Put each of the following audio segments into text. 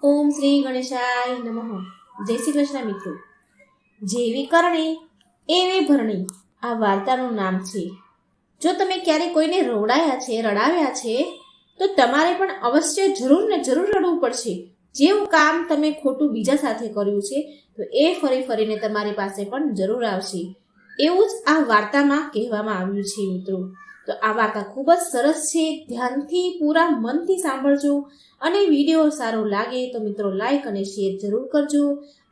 ઓમ શ્રી ગણેશાય નમઃ. જય શ્રી કૃષ્ણ મિત્રો. જેવી કરણી એવી ભરણી આ વાર્તાનું નામ છે. જો તમે ક્યારે કોઈને રડાવ્યા છે તો તમારે પણ અવશ્ય જરૂર રડવું પડશે. જેવું કામ તમે ખોટું બીજા સાથે કર્યું છે તો એ ફરીને તમારી પાસે પણ જરૂર આવશે. એવું જ આ વાર્તામાં કહેવામાં આવ્યું છે મિત્રો. તો આ વાર્તા ખૂબ જ સરસ છે. ધ્યાનથી પૂરા મનથી સાંભળજો અને વિડીયો સારો લાગે તો મિત્રો લાઈક અને શેર જરૂર કરજો.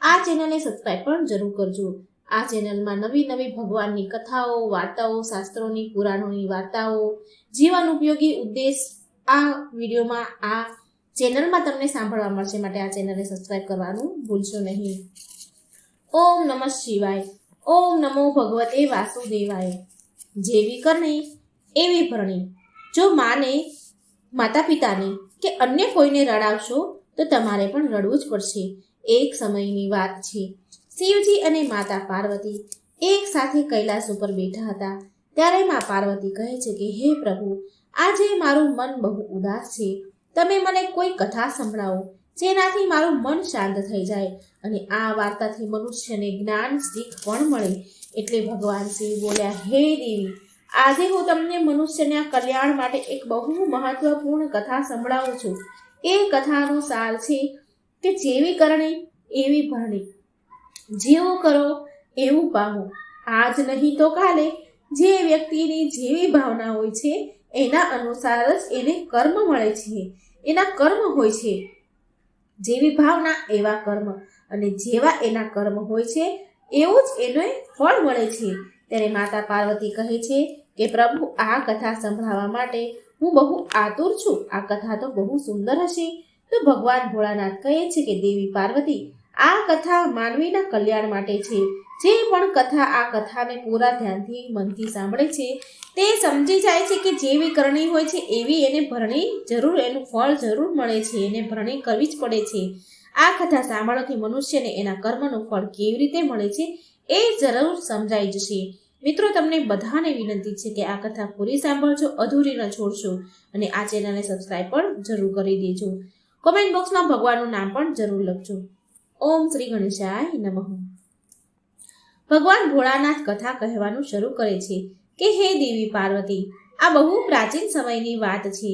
આ ચેનલને સબસ્ક્રાઈબ પણ જરૂર કરજો. આ ચેનલમાં નવી ભગવાનની કથાઓ, વાર્તાઓ, શાસ્ત્રોની, પુરાણોની વાર્તાઓ, જીવન ઉપયોગી ઉદ્દેશ આ વિડીયોમાં આ ચેનલમાં તમને સાંભળવા મળશે. માટે આ ચેનલને સબસ્ક્રાઈબ કરવાનું ભૂલશો નહીં. ઓમ નમઃ શિવાય. ઓમ નમો ભગવતે વાસુદેવાય. જેવી કરણી એવી ભરણી. જો માતા પિતાને કે અન્ય કોઈને રડાવશો તો તમારે પણ રડવું જ પડશે. એક સમયની વાત છે. શિવજી અને માતા પાર્વતી એક સાથે કૈલાસ ઉપર બેઠા હતા. ત્યારે મા પાર્વતી કહે છે કે હે પ્રભુ, આજે મારું મન બહુ ઉદાસ છે. તમે મને કોઈ કથા સંભળાવો જેનાથી મારું મન શાંત થઈ જાય અને આ વાર્તાથી મનુષ્યને જ્ઞાન શીખ પણ મળે. એટલે ભગવાન શિવ બોલ્યા, હે દેવી, આજે હું તમને મનુષ્યના કલ્યાણ માટે એક બહુ મહત્વપૂર્ણ કથા સંભળાવું છું. એ કથાનો સાર છે કે જેવી કરણી એવી ભરણી. જેવું કરો એવું પામો. આજ નહીં તો કાલે જે વ્યક્તિની જેવી ભાવના હોય છે એના અનુસાર જ એને કર્મ મળે છે. એના કર્મ હોય છે. જેવી ભાવના એવા કર્મ, અને જેવા એના કર્મ હોય છે એવું જ એને ફળ મળે છે. ત્યારે માતા પાર્વતી કહે છે કે પ્રભુ, આ કથા સંભળાવવા માટે હું બહુ આતુર છું. આ કથા તો બહુ સુંદર હશે. તો ભગવાન ભોળાનાથ કહે છે કે દેવી પાર્વતી, આ કથા માનવીના કલ્યાણ માટે છે. જે પણ આ કથાને પૂરા ધ્યાનથી મનથી સાંભળે છે તે સમજી જાય છે કે જેવી કરણી હોય છે એવી એને ભરણી જરૂર, એનું ફળ જરૂર મળે છે. એને ભરણી કરવી જ પડે છે. આ કથા સાંભળવાથી મનુષ્યને એના કર્મનું ફળ કેવી રીતે મળે છે એ જરૂર સમજાઈ જશે. મિત્રો, તમને બધાને વિનંતી છે કે આ કથા પૂરી સાંભળજો, અધૂરી ન છોડશો અને આ ચેનલને સબસ્ક્રાઈબ પણ જરૂર કરી દેજો. કોમેન્ટ બોક્સમાં ભગવાનનું નામ પણ જરૂર લખજો. ઓમ શ્રી ગણેશાય નમઃ. ભગવાન ભોળાનાથ કથા કહેવાનું શરૂ કરે છે કે હે દેવી પાર્વતી, આ બહુ પ્રાચીન સમયની વાત છે.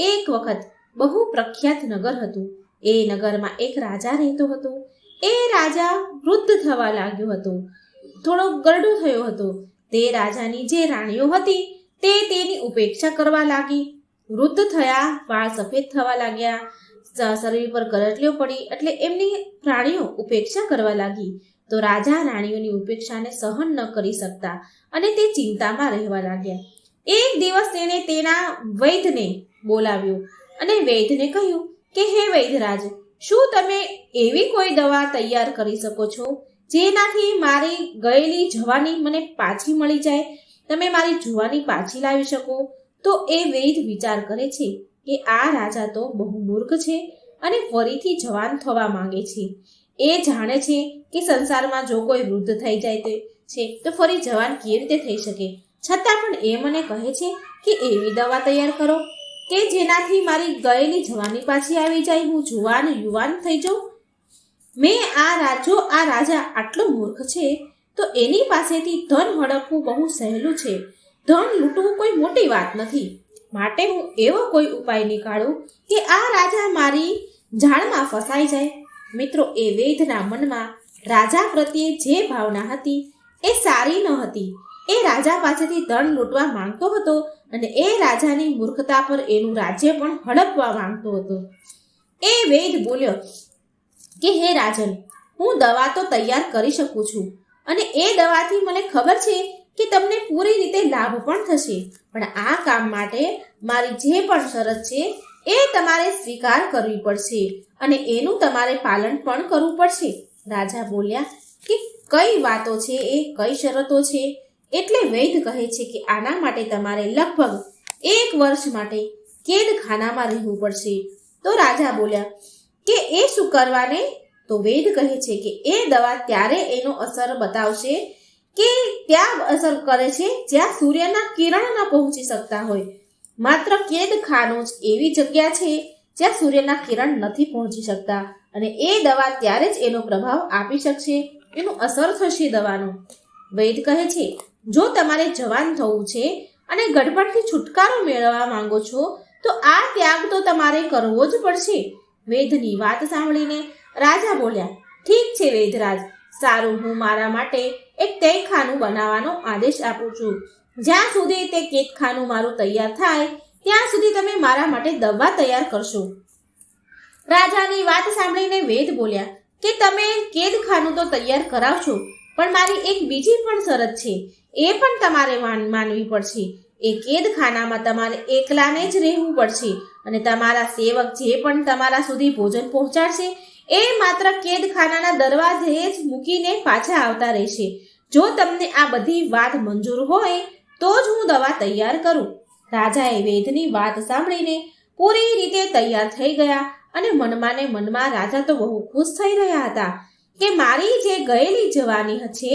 એક વખત બહુ પ્રખ્યાત નગર હતું. એ નગરમાં એક રાજા રહેતો હતો. એ રાજા વૃદ્ધ થવા લાગ્યો હતો. થોડો ગરડો થયો હતો. તે રાજાની જે રાણીઓ હતી તે તેની ઉપેક્ષા કરવા લાગી. વૃદ્ધ થયા, વાળ સફેદ થવા લાગ્યા, શરીર પર કરટલીઓ પડી, એટલે એમની રાણીઓ ઉપેક્ષા કરવા લાગી. તો રાજા રાણીઓની ઉપેક્ષાને સહન ન કરી શકતા અને તે ચિંતામાં રહેવા લાગ્યા. એક દિવસ તેણે તેના વૈદ્યને બોલાવ્યો અને વૈદ્યને કહ્યું કે હે વૈદ્યરાજ, શું તમે એવી કોઈ દવા તૈયાર કરી શકો છો જેનાથી મારી ગયેલી જવાની મને પાછી મળી જાય? તમે મારી જુવાની પાછી લાવી શકો? તો એ વૈદ્ય વિચાર કરે છે કે આ રાજા તો બહુ મૂર્ખ છે અને ફરીથી જવાન થવા માંગે છે. એ જાણે છે કે સંસારમાં જો કોઈ વૃદ્ધ થઈ જાય છે તો ફરી જવાન કેવી રીતે થઈ શકે. છતાં પણ એ મને કહે છે કે એવી દવા તૈયાર કરો કે જેનાથી મારી ગયેલી જવાની પાછી આવી જાય, હું યુવાન થઈ જાઉં. જો આ રાજા આટલો મૂર્ખ છે તો એની પાસેથી ધન હડપવું બહુ સહેલું છે. ધન લૂંટવું કોઈ મોટી વાત નથી. માટે હું એવો કોઈ ઉપાય નીકાળું કે આ રાજા મારી જાળમાં ફસાઈ જાય. મિત્રો, એ વૈદ્યના મનમાં રાજા પ્રત્યે જે ભાવના હતી એ સારી ન હતી. એ રાજા પાસેથી ધન લૂંટવા માંગતો હતો અને એ રાજાની મૂર્ખતા પર એનું રાજ્ય પણ હડપવા માંગતો હતો. એ વૈદ્ય બોલ્યો કે હે રાજન, હું દવા તો તૈયાર કરી શકું છું અને એ દવાથી મને ખબર છે કે તમને પૂરી રીતે લાભ પણ થશે. પણ આ કામ માટે મારી જે પણ શરત છે એ તમારે સ્વીકાર કરવી પડશે અને એનું તમારે પાલન પણ કરવું પડશે. રાજા બોલ્યા કે કઈ વાતો છે, એ કઈ શરતો છે? એટલે વૈદ્ય કહે છે કે આના માટે તમારે લગભગ 1 વર્ષ માટે કેદખાનામાં રહેવું પડશે. તો રાજા બોલ્યા કે એ શું કરવાને? તો વૈદ્ય કહે છે કે એ દવા ત્યારે એનો અસર બતાવશે કે ત્યાં અસર કરે છે જ્યાં સૂર્યના કિરણ ન પહોંચી શકતા હોય. માત્ર કેદખાનું જ એવી જગ્યા છે જ્યાં સૂર્યના કિરણ નથી પહોંચી શકતા, અને એ દવા ત્યારે જ એનો પ્રભાવ આપી શકશે, એનું અસર થશે દવાનો. વૈદ કહે છે, જો તમારે જવાન થવું છે અને ગડબડથી છુટકારો મેળવવા માંગો છો તો આ ત્યાગ તો તમારે કરવો જ પડશે. વૈદની વાત સાંભળીને રાજા બોલ્યા, ઠીક છે વૈદરાજ, સારું, હું મારા માટે એક તહેખાનું બનાવવાનો આદેશ આપું છું. જ્યાં સુધી તે કેદખાનું મારું તૈયાર થાય ત્યાં સુધી તમે મારા માટે દવા તૈયાર કરશો. રાજાની વાત સાંભળીને વૈદ બોલ્યા કે તમે કેદખાનું તો તૈયાર કરાવશો, પણ મારી એક બીજી પણ શરત છે, એ પણ તમારે માનવી પડશે. એ કેદખાનામાં તમારે એકલાને જ રહેવું પડશે, અને તમારા સેવક જે પણ તમારા સુધી ભોજન પહોંચાડશે એ માત્ર કેદખાનાના દરવાજે જ મૂકીને પાછા આવતા રહેશે. જો તમને આ બધી વાત મંજૂર હોય તો જ હું દવા તૈયાર કરું. રાજાએ વૈદની વાત સાંભળીને પૂરી રીતે તૈયાર થઈ ગયા, અને મનમાં ને મનમાં રાજા તો બહુ ખુશ થઈ રહ્યા હતા કે મારી જે ગયેલી જવાની છે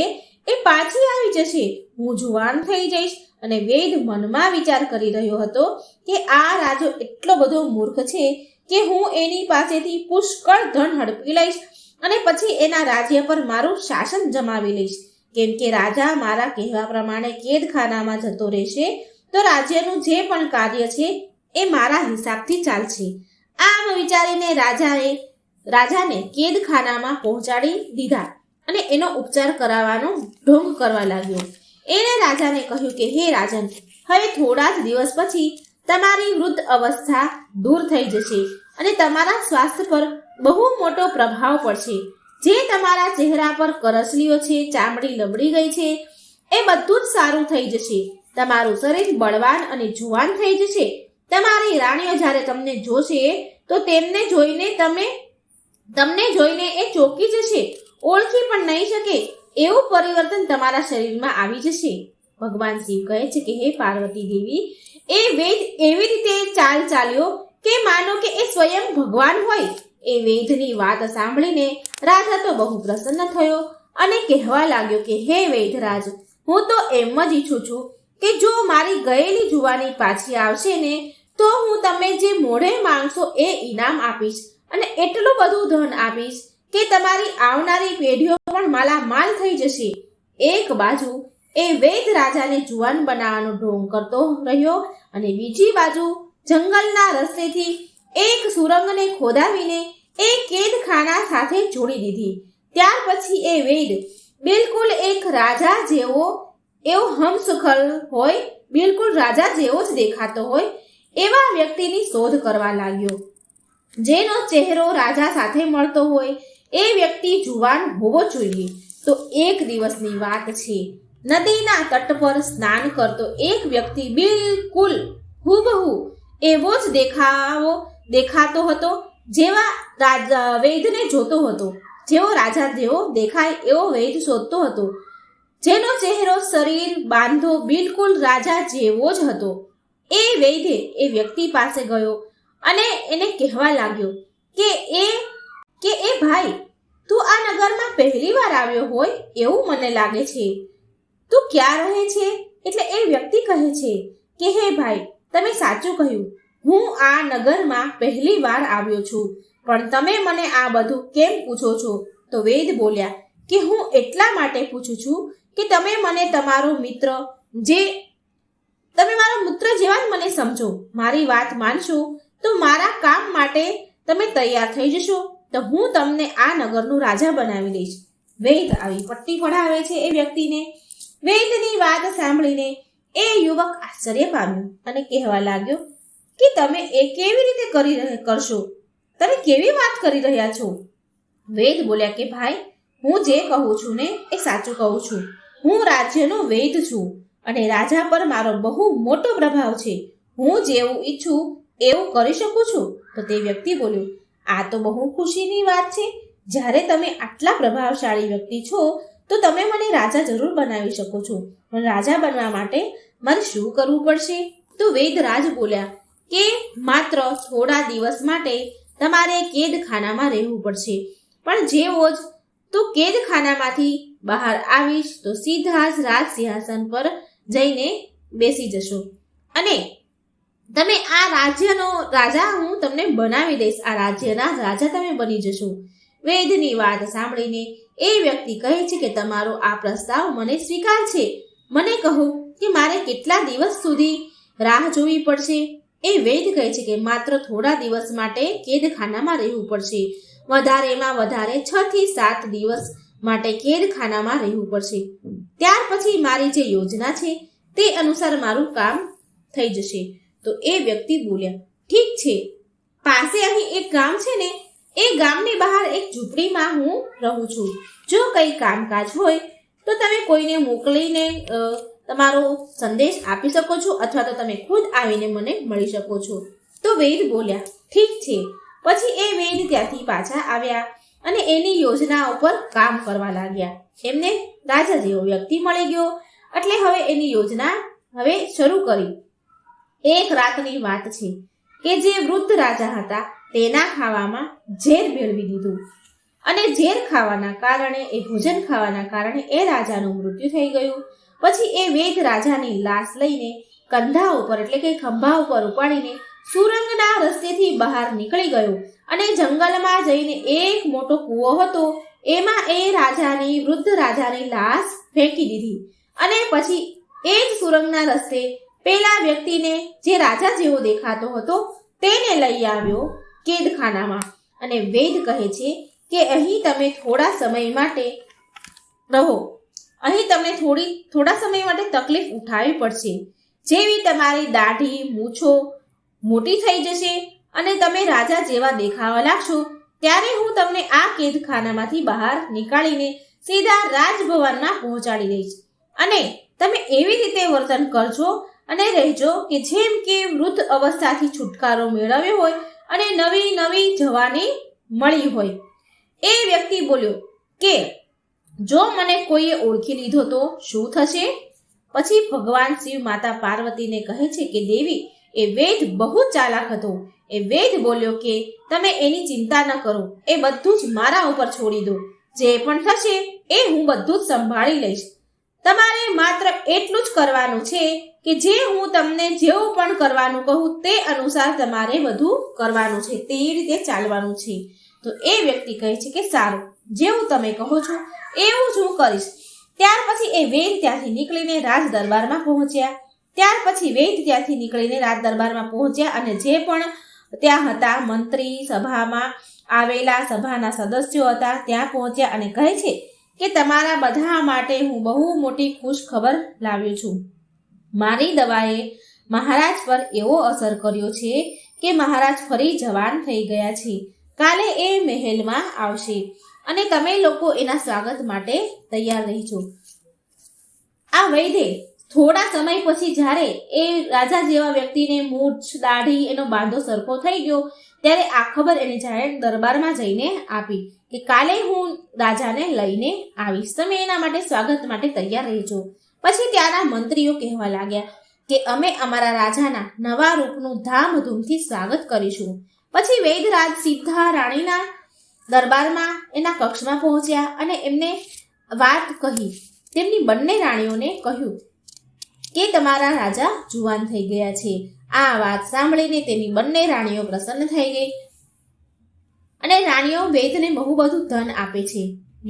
એ પાછી આવી જશે, હું જુવાન થઈ જઈશ. અને વૈદ મનમાં વિચાર કરી રહ્યો હતો કે આ રાજો એટલો બધો મૂર્ખ છે કે હું એની પાસેથી પુષ્કળ ધન હડપી લઈશ અને પછી એના રાજ્ય પર મારું શાસન જમાવી લઈશ. કેમ કે રાજા મારા કહેવા પ્રમાણે કેદખાનામાં જતો રહેશે તો રાજ્યનું જે પણ કાર્ય છે એ મારા હિસાબથી ચાલશે. આમ વિચારીને રાજાને કેદખાનામાં પહોંચાડી દીધા અને એનો ઉપચાર કરાવવાનો ઢોંગ કરવા લાગ્યો. એને રાજાને કહ્યું કે હે રાજન, હવે થોડા જ દિવસ પછી તમારી વૃદ્ધ અવસ્થા દૂર થઈ જશે અને તમારા સ્વાસ્થ્ય પર બહુ મોટો પ્રભાવ પડશે. જે તમારા ચહેરા પર કરસલીઓ છે, ચામડી લબડી ગઈ છે, એ બધું જ સારું થઈ જશે. તમારું શરીર બળવાન અને જુવાન થઈ જશે. તમારી રાણીઓ જ્યારે તમને જોશે તો તમને જોઈને એ ચોંકી જશે, ઓળખી પણ નહીં શકે એવું પરિવર્તન તમારા શરીરમાં આવી જશે. ભગવાન શિવ કહે છે કે હે પાર્વતી દેવી, એ વૈદ એવી રીતે ચાલ્યો કે માનો કે એ સ્વયં ભગવાન હોય. એ વૈદની વાત સાંભળીને રાજા તો બહુ પ્રસન્ન થયો અને કહેવા લાગ્યો કે હે વૈદરાજ, હું તો એમ જ ઈચ્છું છું કે જો મારી ગયેલી જુવાની પાછી આવશે ને તો હું તમે જે મોઢે માંગશો એ ઇનામ આપીશ અને એટલું બધું ધન આપીશ કે તમારી આવનારી પેઢીઓ પણ માલામાલ થઈ જશે. એક બાજુ એ વૈદ રાજાને જુવાન બનાવવાનો ઢોંગ કરતો રહ્યો અને બીજી બાજુ જંગલના રસ્તેથી એક સુરંગને ખોદાવીને એ કેદખાના સાથે જોડી દીધી. ત્યાર પછી એ વૈદ બિલકુલ એક રાજા જેવો હમસખલ હોય, બિલકુલ રાજા જેવો જ દેખાતો હોય એવા વ્યક્તિની શોધ કરવા લાગ્યો, જેનો ચહેરો રાજા સાથે મળતો હોય. એ વ્યક્તિ જુવાન હોવો જોઈએ. તો એક દિવસની વાત છે, નદીના તટ પર સ્નાન કરતો એક વ્યક્તિ બિલકુલ હુબહુ એવો જ દેખાતો હતો જેવા વૈદને જોતો હતો. જેવો રાજા જેવો દેખાય એવો વૈદ શોધતો હતો, જેનો ચહેરો, શરીર, બાંધો બિલકુલ રાજા જેવો જ હતો. એ વૈદે એ વ્યક્તિ પાસે ગયો અને એને કહેવા લાગ્યો કે એ ભાઈ, તું આ નગરમાં પહેલી વાર આવ્યો હોય એવું મને લાગે છે. તું ક્યાં રહે છે? એટલે એ વ્યક્તિ કહે છે કે હે ભાઈ, તમે સાચું કહ્યું, હું આ નગરમાં પહેલી વાર આવ્યો છું, પણ તમે મને આ બધું કેમ પૂછો છો? તો વૈદ બોલ્યા કે હું એટલા માટે પૂછું છું કે તમે મને મારો મિત્ર જેવા જ મને સમજો. મારી વાત માનશો તો મારા કામ માટે તમે તૈયાર થઈ જશો તો હું તમને આ નગરનું રાજા બનાવી દઈશ. વૈદ આવી પટ્ટી પડાવે છે એ વ્યક્તિને. વૈદની વાત સાંભળીને એ યુવક આશ્ચર્ય પામ્યો અને કહેવા લાગ્યો કે તમે એ કેવી રીતે કરશો? તમે કેવી વાત કરી રહ્યા છો? વૈદ બોલ્યા કે ભાઈ, હું જે કહું છું ને એ સાચું કહું છું. હું રાજ્યનો વૈદ છું અને રાજા પર મારો બહુ મોટો પ્રભાવ છે. હું જેવું ઈચ્છું એવું કરી શકું છું. તો તે વ્યક્તિ બોલ્યો, આ તો બહુ ખુશીની વાત છે. જ્યારે તમે આટલા પ્રભાવશાળી વ્યક્તિ છો તો તમે મને રાજા જરૂર બનાવી શકો છો, પણ રાજા બનવા માટે મારે શું કરવું પડશે? તો વૈદરાજ બોલ્યા કે માત્ર થોડા દિવસ માટે તમારે કેદખાનામાં રહેવું પડશે, પણ જેવો જ તું કેદખાનામાંથી બહાર આવીશ તો સીધા જ રાજ સિંહાસન પર જઈને બેસી જશો અને તમે આ રાજ્યનો રાજા હું તમને બનાવી દઈશ, આ રાજ્યના રાજા તમે બની જશો. વૈદ્યની વાત સાંભળીને એ વ્યક્તિ કહે છે કે તમારો આ પ્રસ્તાવ મને સ્વીકાર છે. મને કહો કે મારે કેટલા દિવસ સુધી રાહ જોવી પડશે? એ વૈદ્ય કહે છે કે માત્ર થોડા દિવસ માટે કેદખાનામાં રહેવું પડશે. વધારેમાં વધારે 6 થી 7 દિવસ માટે કેદખાનામાં રહેવું પડશે. ત્યાર પછી મારી જે યોજના છે તે અનુસાર મારું કામ થઈ જશે. તો એ વ્યક્તિ બોલ્યા, ઠીક છે, પાસે અહીં એક ગામ છે ને, એ ગામની બહાર એક ઝૂંપડીમાં હું રહું છું. જો કંઈ કામકાજ હોય તો તમે કોઈને મોકલીને તમારો સંદેશ આપી શકો છો, અથવા તો તમે ખુદ આવીને મને મળી શકો છો. તો વૈદ બોલ્યા, ઠીક છે. પછી એ વૈદ ત્યાંથી પાછા આવ્યા અને એની યોજના ઉપર કામ કરવા લાગ્યા. એમને રાજા જેવો વ્યક્તિ મળી ગયો, એટલે હવે એની યોજના હવે શરૂ કરી. એક રાતની વાત છે કે જે વૃદ્ધ રાજા હતા તેના ખાવામાં ઝેર ભેળવી દીધું, અને ઝેર ખાવાના કારણે, એ ભોજન ખાવાના કારણે એ રાજાનું મૃત્યુ થઈ ગયું. પછી એ વૈદ રાજાની લાશ લઈને કંધા ઉપર એટલે કે ખંભા ઉપર ઉપાડીને સુરંગના રસ્તેથી બહાર નીકળી ગયો, અને જંગલમાં જઈને એક મોટો કૂવો હતો, એમાં એ વૃદ્ધ રાજાની લાશ ફેંકી દીધી. અને પછી એ જ સુરંગના રસ્તે પેલા વ્યક્તિને, જે રાજા જેવો દેખાતો હતો, તેને લઈ આવ્યો કેદખાનામાં. અને વૈદ કહે છે કે અહીં તમે થોડા સમય માટે રહો, અહીં તમને થોડા સમય માટે તકલીફ ઉઠાવવી પડશે. જેવી તમારી દાઢી મૂછો મોટી થઈ જશે અને તમે રાજા જેવા દેખાવા લાગશો, ત્યારે હું તમને આ કેદખાનામાંથી બહાર નીકાળીને સીધા રાજભવનમાં પહોંચાડી દઈશ. અને તમે એવી રીતે વર્તન કરજો અને રહેજો કે જેમ કે વૃદ્ધ અવસ્થાથી છુટકારો મેળવ્યો હોય અને નવી જવાની મળી હોય. એ વ્યક્તિ બોલ્યો કે જો મને કોઈએ ઓળખી લીધો તો શું થશે? પછી ભગવાન શિવ માતા પાર્વતીને કહે છે કે દેવી, એ વૈદ બહુ ચાલાક હતો. એ વૈદ બોલ્યો કે તમે એની ચિંતા ન કરો, એ બધું જ મારા ઉપર છોડી દો. જે પણ થશે એ હું બધું જ સંભાળી લઈશ. તમારે માત્ર એટલું જ કરવાનું છે કે જે હું તમને જેવું પણ કરવાનું કહું તે અનુસાર તમારે બધું કરવાનું છે, તે રીતે ચાલવાનું છે. તો એ વ્યક્તિ કહે છે કે સારું, જેવું તમે કહો છો એવું જ હું કરીશ. ત્યાર પછી એ વૈદ ત્યાંથી નીકળીને રાજ દરબારમાં પહોંચ્યા. અને જે પણ ત્યાં હતા મંત્રી, સભામાં આવેલા સભાના સદસ્યો હતા, ત્યાં પહોંચ્યા અને કહે છે કે તમારા બધા માટે હું બહુ મોટી ખુશ ખબર લાવ્યો છું. મારી દવાએ મહારાજ પર એવો અસર કર્યો છે કે મહારાજ ફરી જવાન થઈ ગયા છે. કાલે એ મહેલમાં આવશે અને તમે લોકો એના સ્વાગત માટે તૈયાર રહેજો. આ વૈદે થોડા સમય પછી જ્યારે એ રાજા જેવા વ્યક્તિને મૂછ, દાઢી, એનો બાંધો સરખો થઈ ગયો, ત્યારે આ ખબર એને જાહેર દરબારમાં જઈને આપી કે કાલે હું રાજાને લઈને આવીશ, તમે એના માટે સ્વાગત માટે તૈયાર રહેજો. પછી ત્યાંના મંત્રીઓ કહેવા લાગ્યા કે અમે અમારા રાજાના નવા રૂપનું ધામધૂમથી સ્વાગત કરીશું. પછી વૈદરાજ સીધા રાણીના દરબારમાં, એના કક્ષમાં પહોંચ્યા અને એમને વાત કહી. તેમની બંને રાણીઓને કહ્યું કે તમારા રાજા જુવાન થઈ ગયા છે. આ વાત સાંભળીને તેની બંને રાણીઓ પ્રસન્ન થઈ ગઈ અને રાણીઓ વૈદને બહુ બધું ધન આપે છે.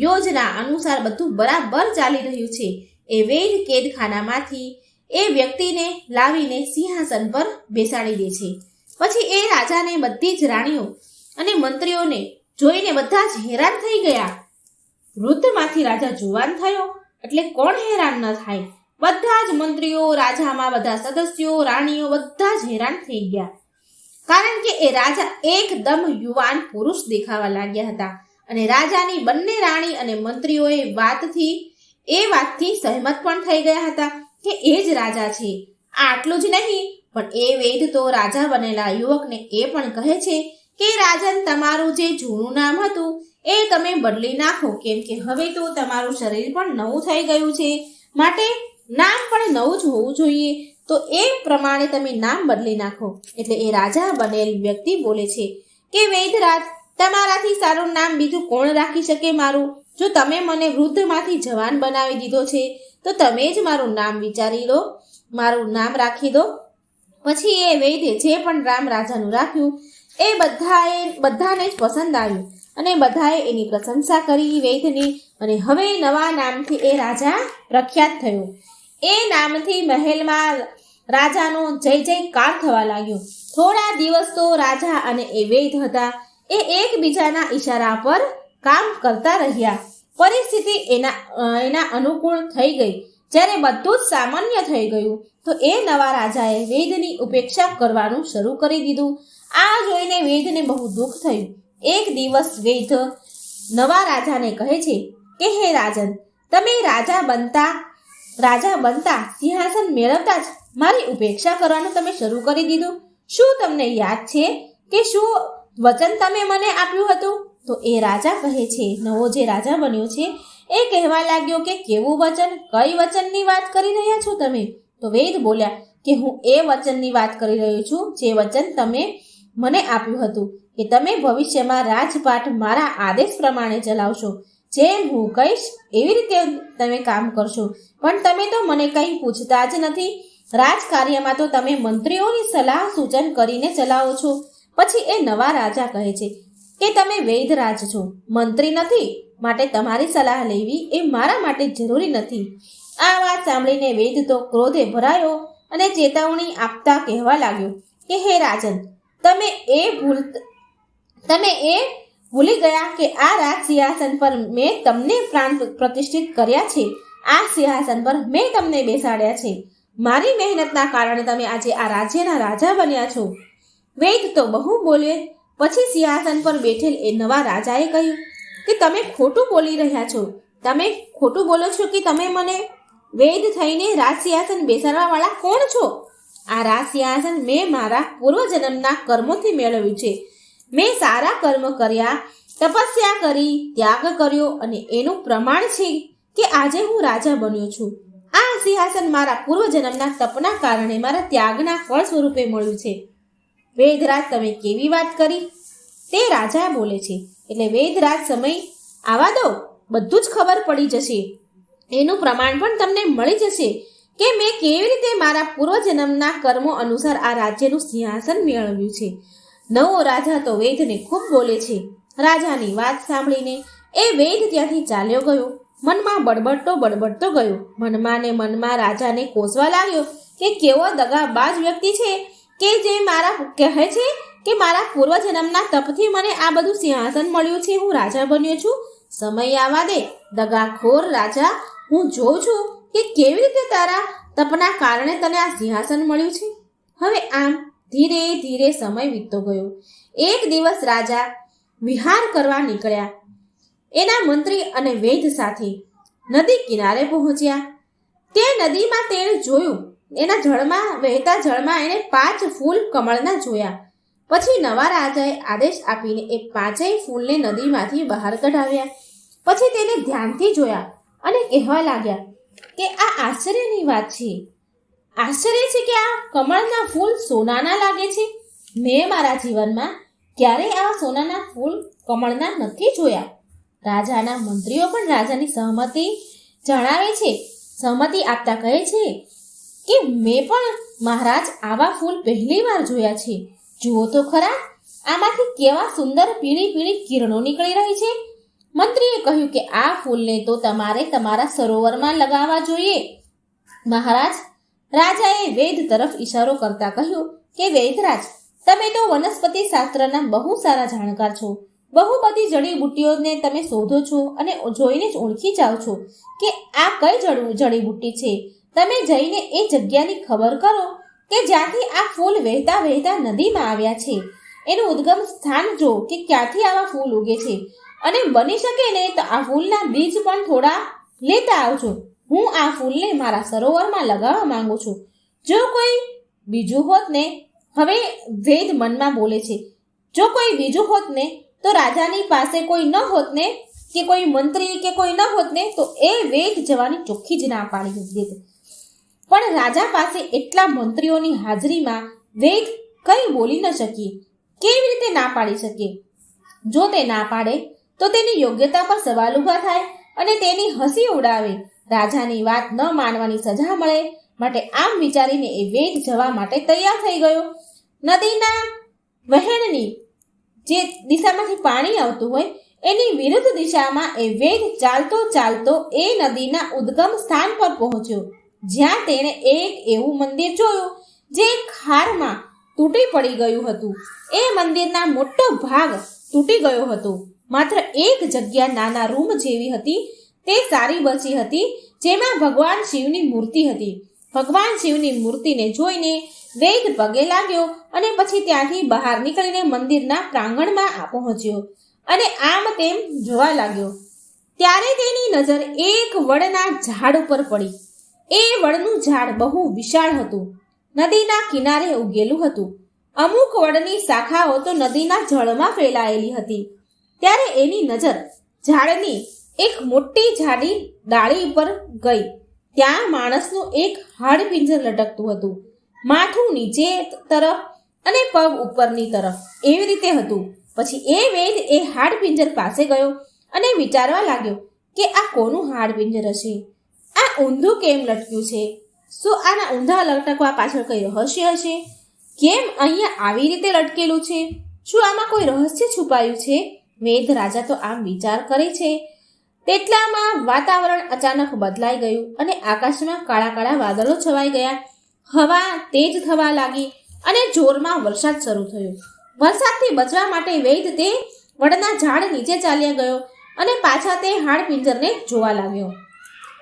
યોજના અનુસાર બધું બરાબર ચાલી રહ્યું છે. એ વૈદ કેદખાનામાંથી એ વ્યક્તિને લાવીને સિંહાસન પર બેસાડી દે છે. પછી એ રાજાને બધી જ રાણીઓ અને મંત્રીઓને જોઈને બધા જ હેરાન થઈ ગયા. વૃદ્ધમાંથી રાજા જુવાન થયો એટલે કોણ હેરાન ન થાય? બધા જ મંત્રીઓ, રાજામાં બધા સદસ્યો, રાણીઓ બધા જ હેરાન થઈ ગયા, કારણ કે એ રાજા એકદમ યુવાન પુરુષ દેખાવા લાગ્યા હતા. અને રાજાની બંને રાણી અને મંત્રીઓ એ વાતથી સહેમત પણ થઈ ગયા હતા કે એ જ રાજા છે. આટલું જ નહીં, પણ એ વૈદ તો રાજા બનેલા યુવકને એ પણ કહે છે કે રાજન, તમારું જે જૂનું નામ હતું એ તમે બદલી નાખો, કેમ કે હવે તો તમારું શરીર પણ નવું થઈ ગયું છે, માટે નામ પણ નવું જ હોવું જોઈએ. તો એ પ્રમાણે તમે નામ બદલી નાખો. એટલે એ રાજા બનેલ વ્યક્તિ બોલે છે કે વૈદરાજ, તમારાથી સારું નામ બીજું કોણ રાખી શકે મારું? જો તમે મને વૃદ્ધમાંથી જવાન બનાવી દીધો છે તો તમે જ મારું નામ વિચારી લો, મારું નામ રાખી દો. પછી એ વૈદ્ય જે પણ રામ રાજાનું રાખ્યું એ બધાને જ પસંદ આવ્યું અને બધાએ એની પ્રશંસા કરી વૈદ્યની. અને હવે નવા નામથી એ રાજા પ્રખ્યાત થયો. એ નામથી મહેલમાં રાજાનો જય જયકાર થવા લાગ્યો. થોડા દિવસ તો રાજા અને એ વૈદ્ય હતા એ એકબીજાના ઈશારા પર કામ કરતા રહ્યા. પરિસ્થિતિ એના અનુકૂળ થઈ ગઈ. જ્યારે બધું જ સામાન્ય થઈ ગયું તો એ નવા રાજાએ વૈદ્યની ઉપેક્ષા કરવાનું શરૂ કરી દીધું. આ જોઈને વૈદ્યને બહુ દુઃખ થયું. એક દિવસ વૈદ્ય નવા રાજાને કહે છે કે હે રાજન, તમે રાજા બનતા સિંહાસન મેળવતા જ મારી ઉપેક્ષા કરવાનું તમે શરૂ કરી દીધું. શું તમને યાદ છે કે શું વચન તમે મને આપ્યું હતું? તો એ રાજા કહે છે, નવો જે રાજા બન્યો છે એ કહેવા લાગ્યો કે કેવું વચન? કઈ વચનની વાત કરી રહ્યા છો તમે? તો વૈદ્ય બોલ્યા કે હું એ વચનની વાત કરી રહ્યો છું જે વચન તમે મને આપ્યું હતું કે તમે ભવિષ્યમાં રાજપાટ મારા આદેશ પ્રમાણે ચલાવશો. જેમ હું કહીશ એવી રીતે તમે કામ કરશો. પણ તમે તો મને કંઈ પૂછતા જ નથી. રાજકાર્યમાં તો તમે મંત્રીઓની સલાહ સૂચન કરીને ચલાવો છો. પછી એ નવા રાજા કહે છે કે તમે વૈદ્ય રાજ છો, મંત્રી નથી, માટે તમારી સલાહ લેવી એ મારા માટે જરૂરી નથી. આ વાત સાંભળીને વૈદ્ય તો ક્રોધે ભરાયો અને ચેતવણી આપતા કહેવા લાગ્યો કે હે રાજન, તમે એ ભૂલી ગયા કે આ રાજ સિંહાસન પર મેં તમને પ્રાણ પ્રતિષ્ઠિત કર્યા છે. આ સિંહાસન પર મેં તમને બેસાડ્યા છે. મારી મહેનતના કારણે તમે આજે આ રાજ્યના રાજા બન્યા છો. વૈદ્ય તો બહુ બોલે. પછી સિંહાસન પર બેઠેલ એ નવા રાજાએ કહ્યું કે તમે ખોટું બોલી રહ્યા છો. તમે ખોટું બોલો છો કે તમે મને વૈદ્ય થઈને રાજ સિંહાસન બેસાડવા વાળા કોણ છો? આ રાજ સિંહાસન મેં મારા પૂર્વજન્મના કર્મોથી મેળવ્યું છે. મેં સારા કર્મ કર્યા, તપસ્યા કરી, ત્યાગ કર્યો અને એનું પ્રમાણ છે કે આજે હું રાજા બન્યો છું. આ સિંહાસન મારા પૂર્વજન્મના તપના કારણે મારા ત્યાગના ફળ સ્વરૂપે મળ્યું છે. વૈદ્યરાજ, તમે કેવી વાત કરી? તે રાજા બોલે છે. એટલે વૈદ્યરાજ, સમય આવા દો, બધું જ ખબર પડી જશે. એનું પ્રમાણ પણ તમને મળી જશે કે મેં કેવી રીતે મારા પૂર્વજન્મના કર્મો અનુસાર આ રાજ્યનું સિંહાસન મેળવ્યું છે. નવો રાજા તો વૈદ્યને ખૂબ બોલે છે. રાજાની વાત સાંભળીને એ વૈદ્ય ત્યાંથી ચાલ્યો ગયો. મનમાં બડબડતો ગયો. મનમાં રાજાને કોસવા લાગ્યો કે કેવો દગાબાજ વ્યક્તિ છે કે જે કહે છે કે મારા પૂર્વજન્મના તપથી મને આ બધું સિંહાસન મળ્યું છે, હું રાજા બન્યો છું. સમય આવા દે, દગાખોર રાજા, હું જોઉં છું કે કેવી રીતે તારા તપના કારણે તને આ સિંહાસન મળ્યું છે. હવે આમ ધીરે ધીરે સમય વીતતો ગયો. એક દિવસ રાજા વિહાર કરવા નીકળ્યા. એના મંત્રી અને વૈદ્ય સાથે નદી કિનારે પહોંચ્યા. તે નદીમાં તેણે જોયું, એના વહેતા જળમાં એણે 5 ફૂલ કમળના જોયા. પછી નવા રાજાએ આદેશ આપીને એ 5 ફૂલને નદીમાંથી બહાર કઢાવ્યા. પછી તેને ધ્યાનથી જોયા અને કહેવા લાગ્યા કે આ આશ્ચર્યની વાત છે. આશ્ચર્ય છે કે આ કમળના ફૂલ સોનાના લાગે છે. મેં મારા જીવનમાં ક્યારેય આવા સોનાના ફૂલ કમળના નથી જોયા. રાજાના મંત્રીઓ પણ રાજાની સહમતિ આપતા કહે છે કે મેં પણ મહારાજ આવા ફૂલ પહેલી વાર જોયા છે. જુઓ તો ખરા, આમાંથી કેવા સુંદર પીળી કિરણો નીકળી રહી છે. મંત્રીએ કહ્યું કે આ ફૂલને તો તમારે તમારા સરોવરમાં લગાવવા જોઈએ. મહારાજ, રાજાએ વૈદ્ય તરફ ઈશારો કરતા કહ્યું કે વૈદ્યરાજ, તમે તો વનસ્પતિ શાસ્ત્રના બહુ સારા જાણકાર છો. બહુ બધી જડીબુટ્ટીઓને તમે શોધો છો અને જોઈને જ ઓળખી જાઓ છો કે આ કઈ જડીબુટ્ટી છે. તમે જઈને એ જગ્યાની ખબર કરો કે જ્યાંથી આ ફૂલ વહેતા નદીમાં આવ્યા છે. એનું ઉદ્ગમ સ્થાન જો કે ક્યાંથી આવા ફૂલ ઉગે છે, અને બની શકે ને તો આ ફૂલના બીજ પણ થોડા લેતા આવજો. હું આ ફૂલને મારા સરોવરમાં લગાવવા માંગુ છું. જો કોઈ બીજું હોત ને, હવે વૈદ્ય મનમાં બોલે છે, જો કોઈ બીજું હોત ને તો રાજાની પાસે કોઈ ન હોત ને, કે કોઈ મંત્રી કે કોઈ ન હોત ને, તો એ વૈદ્ય જવાની ચોખ્ખી જ ના પાડી દેત. પણ રાજા પાસે એટલા મંત્રીઓની હાજરીમાં વૈદ્ય કંઈ બોલી ન શકી. કેવી રીતે ના પાડી શકે? જો તે ના પાડે તો તેની યોગ્યતા પર સવાલ ઊભા થાય અને તેની હસી ઉડાવે. રાજાની વાત ન માનવાની સજા મળે. માટે આમ વિચારીને એ વેદ જવા માટે તૈયાર થઈ ગયો. નદીના વહેણની જે દિશામાંથી પાણી આવતું હોય એની વિરુદ્ધ દિશામાં એ વેદ ચાલતો ચાલતો એ નદીના ઉદ્ગમ સ્થાન પર પહોંચ્યો, જ્યાં તેણે એક એવું મંદિર જોયું જે ખારમાં તૂટી પડી ગયું હતું. એ મંદિરના મોટો ભાગ તૂટી ગયો હતો. માત્ર એક જગ્યા નાના રૂમ જેવી હતી તે સારી બચી હતી, જેમાં ભગવાન શિવની મૂર્તિ હતી. ભગવાન શિવની મૂર્તિને જોઈને વેદ પગે લાગ્યો અને પછી ત્યાંથી બહાર નીકળીને મંદિરના પ્રાંગણમાં પહોંચ્યો અને આમ તેમ જોવા લાગ્યો. ત્યારે તેની નજર એક વડના ઝાડ ઉપર પડી. એ વડનું ઝાડ બહુ વિશાળ હતું, નદીના કિનારે ઉગેલું હતું. અમુક વડની શાખાઓ તો નદીના જળમાં ફેલાયેલી હતી. ત્યારે એની નજર ઝાડની એક મોટી જાડી ડાળી ઉપર ગઈ. ત્યાં માણસનું એક હાડપિંજર લટકતું હતું. માથું નીચે તરફ અને પગ ઉપરની તરફ એવી રીતે હતું. પછી એ વેદ એ હાડપિંજર પાસે ગયો અને વિચારવા લાગ્યો કે આ કોનું હાડપિંજર હશે? આ ઊંધું કેમ લટક્યું છે? શું આના ઊંધા લટકવા પાછળ કઈ રહસ્ય હશે? કેમ અહીંયા આવી રીતે લટકેલું છે? શું આમાં કોઈ રહસ્ય છુપાયું છે? વેદ રાજા તો આમ વિચાર કરે છે. તેટલામાં વાતાવરણ અચાનક બદલાઈ ગયું અને આકાશમાં કાળા કાળા વાદળો છવાઈ ગયા. હવા તેજ થવા લાગી અને જોરમાં વરસાદ શરૂ થયો. વરસાદથી બચવા માટે વેદ તે વડના ઝાડ નીચે ચાલ્યા ગયો અને પાછા તે હાડપિંજરને જોવા લાગ્યો.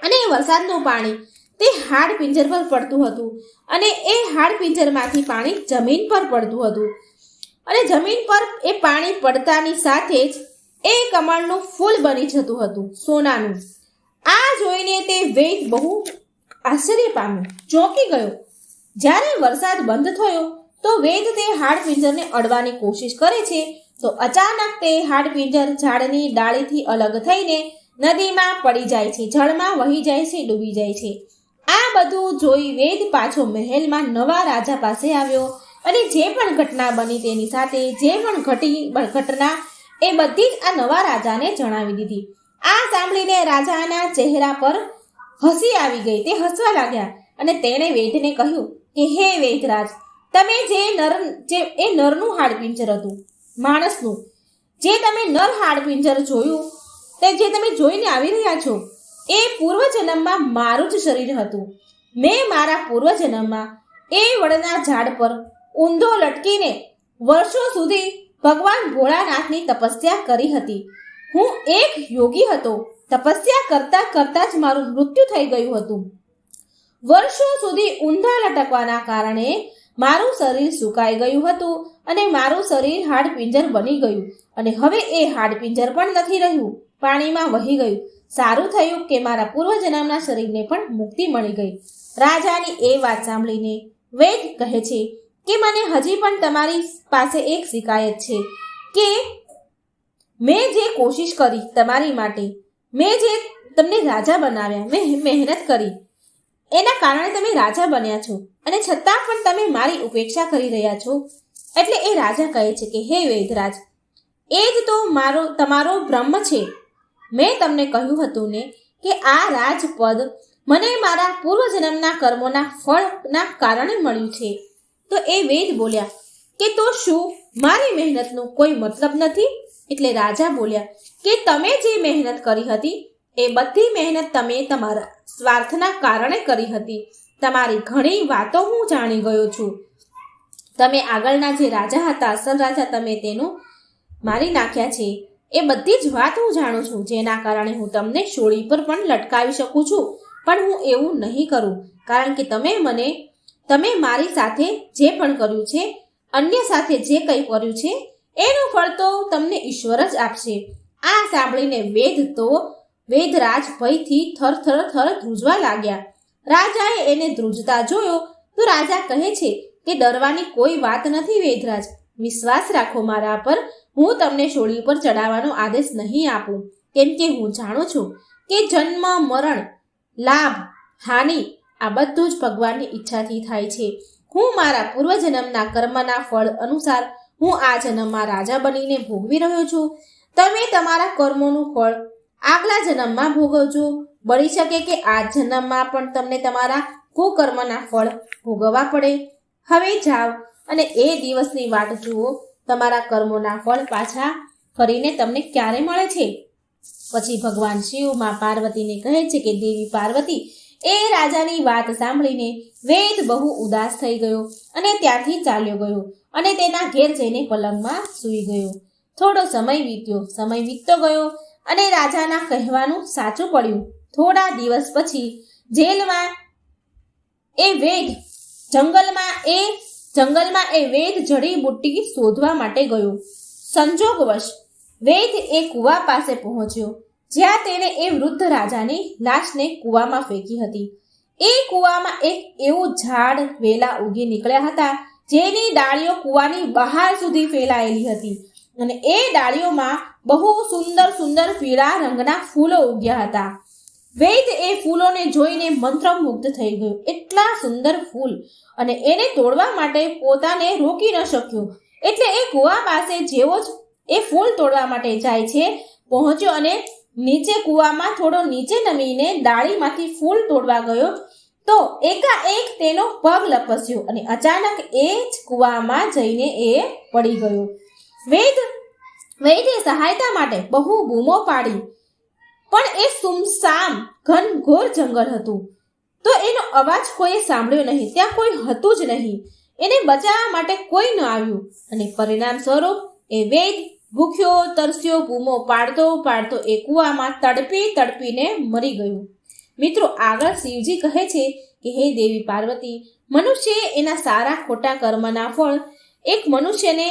અને વરસાદનું પાણી તે હાડપિંજર પર પડતું હતું અને એ હાડપિંજરમાંથી પાણી જમીન પર પડતું હતું અને જમીન પર એ પાણી પડતાની સાથે જ એ કમળનું ફૂલ બની જતું હતું, સોનાનું. આ જોઈને તે વેદ બહુ આશ્ચર્ય પામ્યો, ચોંકી ગયો. જ્યારે વરસાદ બંધ થયો તો વેદ તે હાડપિંજરને અડવાની કોશિશ કરે છે તો અચાનક તે હાડપિંજર ઝાડની ડાળીથી અલગ થઈને નદીમાં પડી જાય છે, જળમાં વહી જાય છે, ડૂબી જાય છે. આ બધું જોઈ વેદ પાછો મહેલમાં નવા રાજા પાસે આવ્યો અને જે પણ ઘટના બની તેની સાથે જે પણ ઘટના એ બધી જ આ નવા રાજાને જણાવી દીધી. આ સાંભળીને રાજાના ચહેરા પર હસી આવી ગઈ. તે હસવા લાગ્યા અને તેણે વેદને કહ્યું કે હે વેદરાજ, તમે એ નરનું હાડપિંજર હતું, માણસનું જે તમે નર હાડપિંજર જોયું, તે જે તમે જોઈને આવી રહ્યા છો, એ પૂર્વજન્મમાં મારું જ શરીર હતું. મેં મારા પૂર્વજન્મમાં એ વડના ઝાડ પર ઊંધો લટકીને વર્ષો સુધી ભગવાન ભોળાનાથની તપસ્યા કરી હતી. હું એક યોગી હતો. તપસ્યા કરતા કરતા જ મારું મૃત્યુ થઈ ગયું હતું. વર્ષો સુધી ઊંધા લટકવાના કારણે મારું શરીર સુકાઈ ગયું હતું અને મારું શરીર હાડપિંજર બની ગયું અને હવે એ હાડપિંજર પણ નથી રહ્યું, પાણીમાં વહી ગયું. સારું થયું કે મારા પૂર્વજન્મના શરીરને પણ મુક્તિ મળી ગઈ. રાજાની એ વાત સાંભળીને વેદ કહે છે કે મને હજી પણ તમારી પાસે એક શિકાયત છે કે મેં જે કોશિશ કરી તમારી માટે, મેં જે તમને રાજા બનાવ્યા, મેં મહેનત કરી, એના કારણે તમે રાજા બન્યા છો અને છતાં પણ તમે મારી ઉપેક્ષા કરી રહ્યા છો. એટલે એ રાજા કહે છે કે હે વેદરાજ, એ જ તો તમારો બ્રહ્મ છે. મેં તમને કહ્યું હતું ને કે આ રાજપદ મને મારા પૂર્વજન્મના કર્મોના ફળના કારણે મળ્યું છે. તો એ વેદ બોલ્યા કે તો શું મારી મહેનતનો કોઈ મતલબ નથી? એટલે રાજા બોલ્યા કે તમે જે મહેનત કરી હતી એ બધી મહેનત તમે તમારા સ્વાર્થના કારણે કરી હતી. તમારી ઘણી વાતો હું જાણી ગયો છું. તમે આગળના જે રાજા હતા, અસલ રાજા, તમે તેનું મારી નાખ્યા છે. એ બધી જ વાત હું જાણું છું, જેના કારણે હું તમને શોળી પર પણ લટકાવી શકું છું. પણ હું એવું નહીં કરું, કારણ કે તમે મારી સાથે જે પણ કર્યું છે, અન્ય સાથે જે કંઈ કર્યું છે, એનું ફળ તો તમને ઈશ્વર જ આપશે. આ સાંભળીને વેદરાજ ભયથી થર ધ્રુજવા લાગ્યા. રાજાએ એને ધ્રુજતા જોયો તો રાજા કહે છે કે ડરવાની કોઈ વાત નથી વેદરાજ, વિશ્વાસ રાખો મારા પર. હું તમને શોળી પર ચડાવવાનો આદેશ નહીં આપું, કેમ કે હું જાણું છું કે જન્મ, મરણ, લાભ, હાનિ આ બધું જ ભગવાનની ઈચ્છાથી થાય છે. હું મારા પૂર્વજન્મના કર્મના ફળ અનુસાર હું આ જન્મમાં રાજા બનીને ભોગવી રહ્યો છું. તમે તમારા કર્મોનું ફળ આગલા જન્મમાં ભોગવજો. બની શકે કે આ જન્મમાં પણ તમને તમારા કુકર્મના ફળ ભોગવવા પડે. હવે જાઓ અને એ દિવસની વાટ જુઓ. તમારા કર્મોના ફળ પાછા ફરીને તમને ક્યારે મળે છે? પછી ભગવાન શિવ માં પાર્વતીને કહે છે કે દેવી પાર્વતી, એ રાજાની વાત સાંભળીને વેદ બહુ ઉદાસ થઈ ગયો અને ત્યાંથી ચાલ્યો ગયો અને તેના ઘેર જઈને પલંગમાં સૂઈ ગયો. થોડો સમય વીત્યો. સમય વીતતો ગયો અને રાજાના કહેવાનું સાચું પડ્યું. થોડા દિવસ પછી જેલમાં એ વેદ જંગલમાં એ વેદ જડીબુટ્ટી શોધવા માટે ગયો. સંજોગવશ વેદ એ કૂવા પાસે પહોંચ્યો, જ્યાં તેણે એ વૃદ્ધ રાજાની લાશને કૂવામાં ફેંકી હતી. એ કૂવામાં એક એવું ઝાડ વેલા ઉગી નીકળ્યા હતા, જેની ડાળીઓ કૂવાની બહાર સુધી ફેલાયેલી હતી અને એ ડાળીઓમાં બહુ સુંદર સુંદર પીળા રંગના ફૂલો ઉગ્યા હતા. વેદ એ ફૂલોને જોઈને મંત્રમુગ્ધ થઈ ગયો. એટલા સુંદર ફૂલ, અને એને તોડવા માટે પોતાને રોકી ન શક્યો. એટલે એ કૂવા પાસે જેવો જ એ ફૂલ તોડવા માટે જાય છે પહોંચ્યો અને નીચે કૂવામાં થોડો નીચે નમીને ડાળીમાંથી ફૂલ તોડવા ગયો તો એકાએક તેનો પગ લપસ્યો અને અચાનક એ જ કૂવામાં જઈને એ પડી ગયો. વૈદ્ય સહાયતા માટે બહુ બૂમો પાડી, પણ એ સુમસામ ઘનઘોર જંગલ હતું, તો એનો અવાજ કોઈએ સાંભળ્યો નહીં. ત્યાં કોઈ હતું જ નહીં. એને બચાવવા માટે કોઈ ન આવ્યું અને પરિણામ સ્વરૂપ એ વેદ ભૂખ્યો તરસ્યો બૂમો પાડતો પાડતો એ કૂવામાં તડપીને મરી ગયું. મિત્રો, આગળ શિવજી કહે છે કે હે દેવી પાર્વતી, મનુષ્યએ એના સારા ખોટા કર્મના ફળ એક મનુષ્યને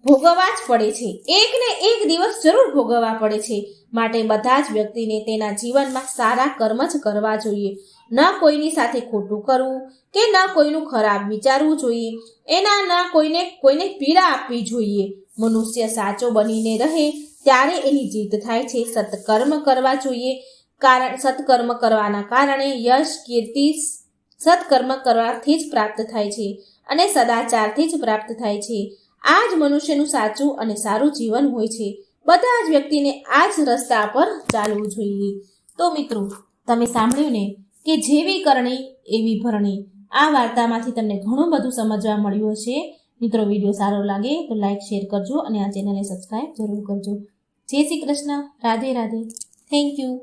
ભોગવવા જ પડે છે. એકને એક દિવસ જરૂર ભોગવવા પડે છે. માટે બધા જ વ્યક્તિને તેના જીવનમાં સારા કર્મ જ કરવા જોઈએ. ન કોઈની સાથે ખોટું કરવું કે ન કોઈનું ખરાબ વિચારવું જોઈએ. ન કોઈને પીડા આપવી જોઈએ. મનુષ્ય સાચો બનીને રહે ત્યારે એની જીત થાય છે. સત્કર્મ કરવા જોઈએ. સત્કર્મ કરવાના કારણે યશ કીર્તિ સત્કર્મ કરવાથી જ પ્રાપ્ત થાય છે અને સદાચારથી જ પ્રાપ્ત થાય છે. આ જ મનુષ્યનું સાચું અને સારું જીવન હોય છે. બધા જ વ્યક્તિને આ જ રસ્તા પર ચાલવું જોઈએ. તો મિત્રો, તમે સાંભળ્યું ને કે જેવી કરણી એવી ભરણી. આ વાર્તામાંથી તમને ઘણું બધું સમજવા મળ્યું હશે. મિત્રો, વિડીયો સારો લાગે તો લાઈક શેર કરજો અને આ ચેનલને સબસ્ક્રાઈબ જરૂર કરજો. જય શ્રી કૃષ્ણ. રાધે રાધે. Thank you.